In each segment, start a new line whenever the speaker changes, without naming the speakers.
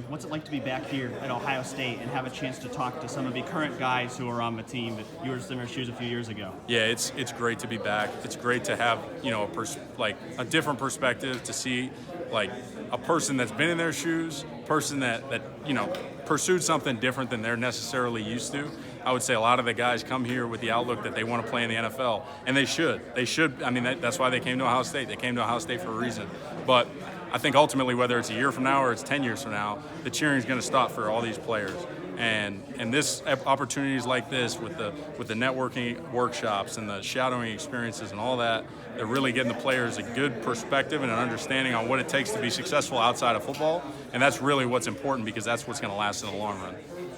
What's it like to be back here at Ohio State and have a chance to talk to some of the current guys who are on the team that you were in their shoes a few years ago?
Yeah, it's great to be back. It's great to have a different perspective to see like a person that's been in their shoes, person that pursued something different than they're necessarily used to. I would say a lot of the guys come here with the outlook that they want to play in the NFL, and they should. They should. I mean, that's why they came to Ohio State. They came to Ohio State for a reason. But I think ultimately, whether it's a year from now or it's 10 years from now, the cheering is going to stop for all these players. And this opportunities like this with the networking workshops and the shadowing experiences and all that, they're really getting the players a good perspective and an understanding on what it takes to be successful outside of football. And that's really what's important because that's what's going to last in the long run.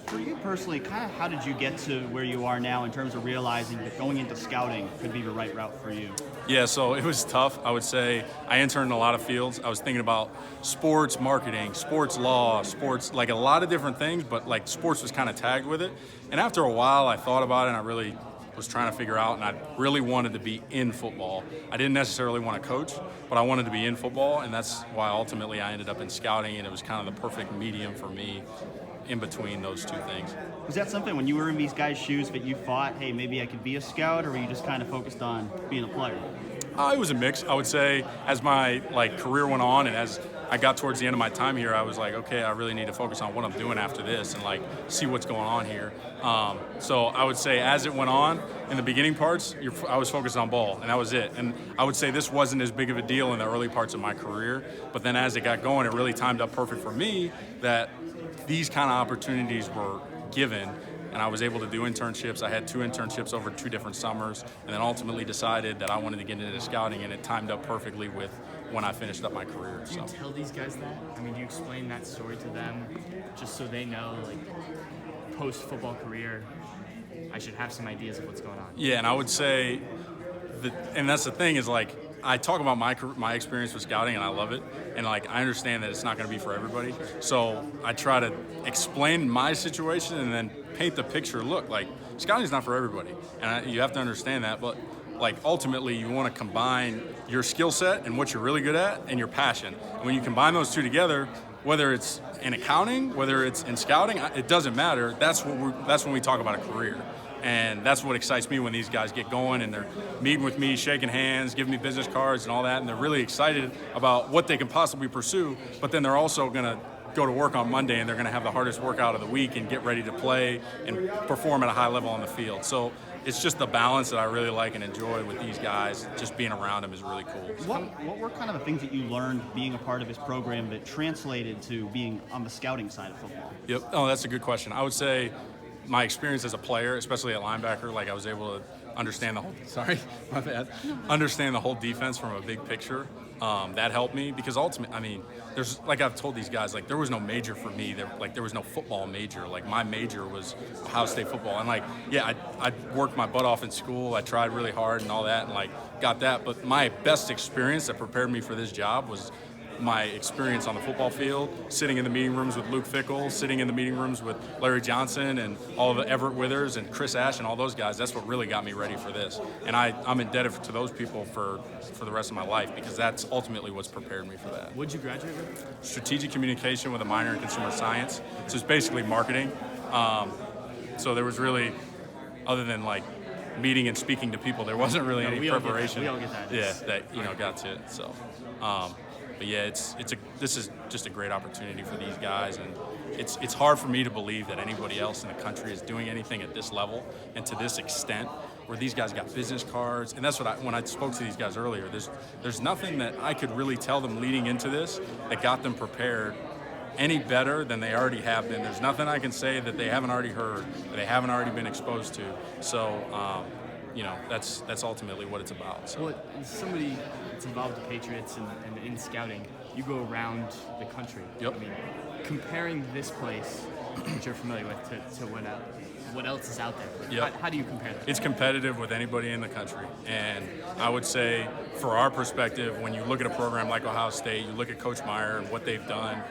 For you personally, kind of how did you get to where you are now in terms of realizing that going into scouting could be the right route for you?
Yeah, so it was tough. I would say I interned in a lot of fields. I was thinking about sports marketing, sports law, sports, like a lot of different things, but like sports was kind of tagged with it. And after a while, I thought about it and I really was trying to figure out, and I really wanted to be in football. I didn't necessarily want to coach, but I wanted to be in football, and that's why ultimately I ended up in scouting, and it was kind of the perfect medium for me in between those two things.
Was that something when you were in these guys' shoes that you thought, hey, maybe I could be a scout, or were you just kind of focused on being a player?
It was a mix. I would say as my career went on and as I got towards the end of my time here, I was like, okay, I really need to focus on what I'm doing after this and see what's going on here. So I would say as it went on, in the beginning parts, I was focused on ball, and that was it. And I would say this wasn't as big of a deal in the early parts of my career, but then as it got going, it really timed up perfect for me that these kind of opportunities were given, and I was able to do internships. I had 2 internships over 2 different summers, and then ultimately decided that I wanted to get into scouting, and it timed up perfectly with when I finished up my career.
Do you tell these guys that? I mean, do you explain that story to them just so they know, post-football career, I should have some ideas of what's going on?
Yeah, and I would say, and that's the thing is I talk about my experience with scouting, and I love it, and I understand that it's not going to be for everybody. So I try to explain my situation and then paint the picture. Look, scouting is not for everybody, and you have to understand that. But ultimately, you want to combine your skill set and what you're really good at and your passion. And when you combine those two together, whether it's in accounting, whether it's in scouting, it doesn't matter. That's when we talk about a career. And that's what excites me when these guys get going and they're meeting with me, shaking hands, giving me business cards and all that, and they're really excited about what they can possibly pursue, but then they're also going to go to work on Monday and they're going to have the hardest workout of the week and get ready to play and perform at a high level on the field. So it's just the balance that I really like and enjoy with these guys. Just being around them is really cool.
What were kind of the things that you learned being a part of this program that translated to being on the scouting side of football?
Yep. Oh, that's a good question. I would say my experience as a player, especially at linebacker, I was able to understand the whole. Sorry, my bad. Understand the whole defense from a big picture. That helped me because ultimately, there's I've told these guys, there was no major for me. There was no football major. My major was Ohio State football, and I worked my butt off in school. I tried really hard and all that, and got that. But my best experience that prepared me for this job was my experience on the football field, sitting in the meeting rooms with Luke Fickell, sitting in the meeting rooms with Larry Johnson and all of the Everett Withers and Chris Ash and all those guys. That's what really got me ready for this. And I'm indebted to those people for the rest of my life because that's ultimately what's prepared me for that.
What'd you graduate with?
Strategic communication with a minor in consumer science. So it's basically marketing. So there was really, other than meeting and speaking to people, there wasn't really any preparation.
We all get that.
Yeah, that got to it. So. But yeah, this is just a great opportunity for these guys, and it's hard for me to believe that anybody else in the country is doing anything at this level and to this extent, where these guys got business cards, and that's what when I spoke to these guys earlier. There's nothing that I could really tell them leading into this that got them prepared any better than they already have been. There's nothing I can say that they haven't already heard, that they haven't already been exposed to. So. That's ultimately what it's about. So.
Well, as somebody that's involved with the Patriots and in scouting, you go around the country.
Yep.
I mean, comparing this place, which you're familiar with, to what else is out there,
Yep.
How do you compare that?
It's competitive with anybody in the country. And I would say, for our perspective, when you look at a program like Ohio State, you look at Coach Meyer and what they've done,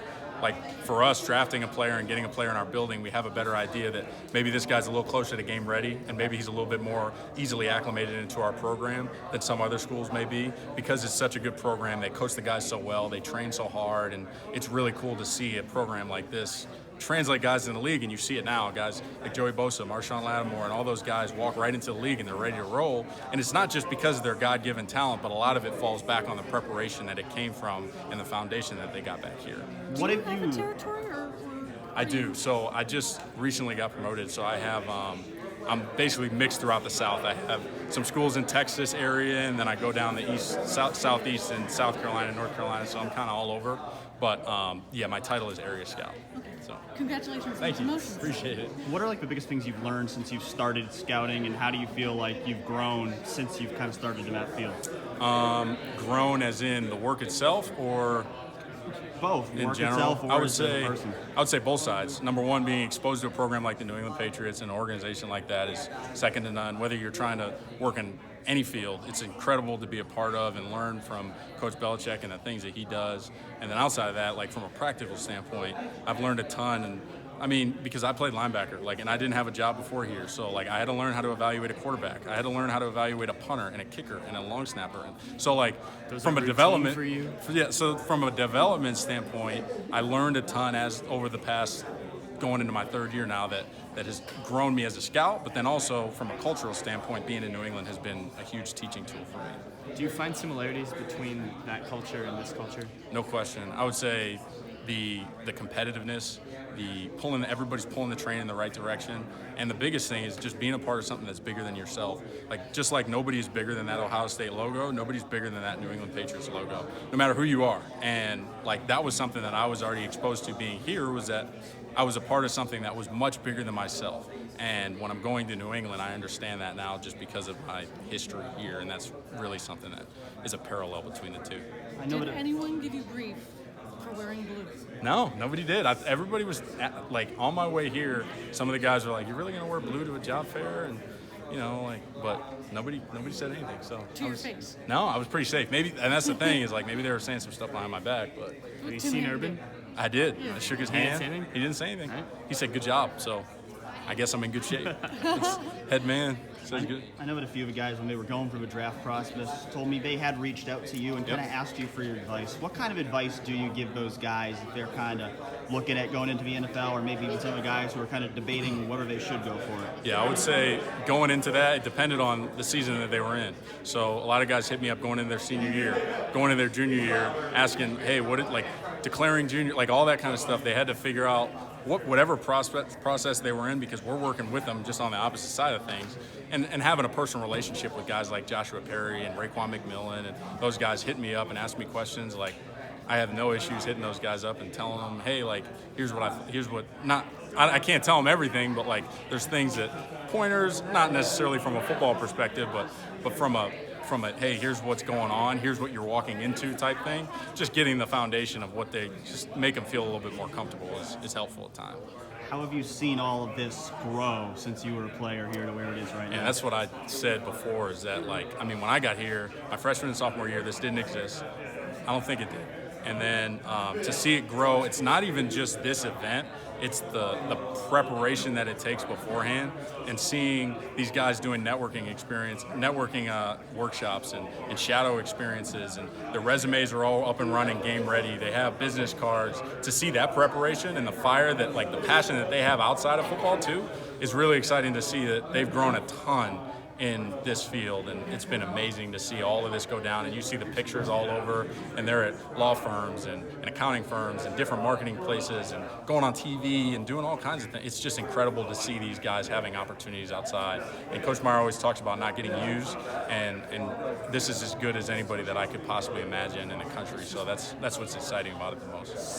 like for us drafting a player and getting a player in our building, we have a better idea that maybe this guy's a little closer to game ready and maybe he's a little bit more easily acclimated into our program than some other schools may be, because it's such a good program. They coach the guys so well, they train so hard, and it's really cool to see a program like this translate guys in the league. And you see it now, guys like Joey Bosa, Marshawn Lattimore, and all those guys walk right into the league and they're ready to roll. And it's not just because of their God-given talent, but a lot of it falls back on the preparation that it came from and the foundation that they got back here.
Do you have a territory or
I do. So I just recently got promoted, so I have I'm basically mixed throughout the South. I have some schools in Texas area, and then I go down the east, southeast, and South Carolina, North Carolina. So I'm kind of all over. But yeah, my title is Area Scout.
Okay.
So
Congratulations
thank
on
you.
promotion.
Appreciate it.
What are like the biggest things you've learned since you've started scouting, and how do you feel like you've grown since you've kind of started in that field?
Grown as in the work itself, or
Both,
in
work
general?
itself or
I would
as a
say
person.
both sides. Number one, being exposed to a program like the New England Patriots and an organization like that is second to none. Whether you're trying to work in any field, it's incredible to be a part of and learn from Coach Belichick and the things that he does. And then outside of that, like from a practical standpoint, I've learned a ton. And I mean, because I played linebacker, and I didn't have a job before here, so I had to learn how to evaluate a quarterback. I had to learn how to evaluate a punter and a kicker and a long snapper. And so
Those
from
are
a
routine
development
for you?
so from a development standpoint, I learned a ton as over the past going into my third year now that has grown me as a scout, but then also from a cultural standpoint, being in New England has been a huge teaching tool for me.
Do you find similarities between that culture and this culture?
No question. I would say the competitiveness, everybody's pulling the train in the right direction, and the biggest thing is just being a part of something that's bigger than yourself. Just like nobody's bigger than that Ohio State logo, nobody's bigger than that New England Patriots logo, no matter who you are. And that was something that I was already exposed to being here, was that I was a part of something that was much bigger than myself. And when I'm going to New England, I understand that now just because of my history here, and that's really something that is a parallel between the two.
I know
Did
that
anyone give you grief for wearing blue?
No, nobody did. Everybody was on my way here. Some of the guys were like, "You're really gonna wear blue to a job fair?" And but nobody said anything. So
To your face?
No, I was pretty safe. Maybe, and that's the thing is maybe they were saying some stuff behind my back, but
Have you
Tim
seen
Hayden
Urban?
did.
I did. I shook his
He didn't
hand.
say anything?
He didn't say anything.
Right.
He said, "Good job." So I guess I'm in good shape. Head man says good.
I know that a few of the guys, when they were going through the draft process, told me they had reached out to you and kind of asked you for your advice. What kind of advice do you give those guys if they're kind of looking at going into the NFL, or maybe even some of the guys who are kind of debating whether they should go for it?
Yeah, I would say going into that, it depended on the season that they were in. So a lot of guys hit me up going into their senior year, going into their junior year, asking, hey, declaring junior, all that kind of stuff. They had to figure out whatever process they were in, because we're working with them just on the opposite side of things, and having a personal relationship with guys like Joshua Perry and Raekwon McMillan, and those guys hit me up and asked me questions. I have no issues hitting those guys up and telling them, hey, I can't tell them everything, but there's things that pointers, not necessarily from a football perspective, but from a hey, here's what's going on, here's what you're walking into type thing. Just getting the foundation of what they just make them feel a little bit more comfortable is helpful at times.
How have you seen all of this grow since you were a player here to where it is right now?
And that's what I said before, is that when I got here, my freshman and sophomore year, this didn't exist. I don't think it did. And then to see it grow, it's not even just this event, it's the preparation that it takes beforehand, and seeing these guys doing networking workshops and shadow experiences, and their resumes are all up and running, game ready. They have business cards. To see that preparation and the fire that the passion that they have outside of football too is really exciting to see that they've grown a ton in this field, and it's been amazing to see all of this go down. And you see the pictures all over, and they're at law firms and accounting firms and different marketing places and going on TV and doing all kinds of things. It's just incredible to see these guys having opportunities outside. And Coach Meyer always talks about not getting used, and this is as good as anybody that I could possibly imagine in the country. So that's what's exciting about it the most.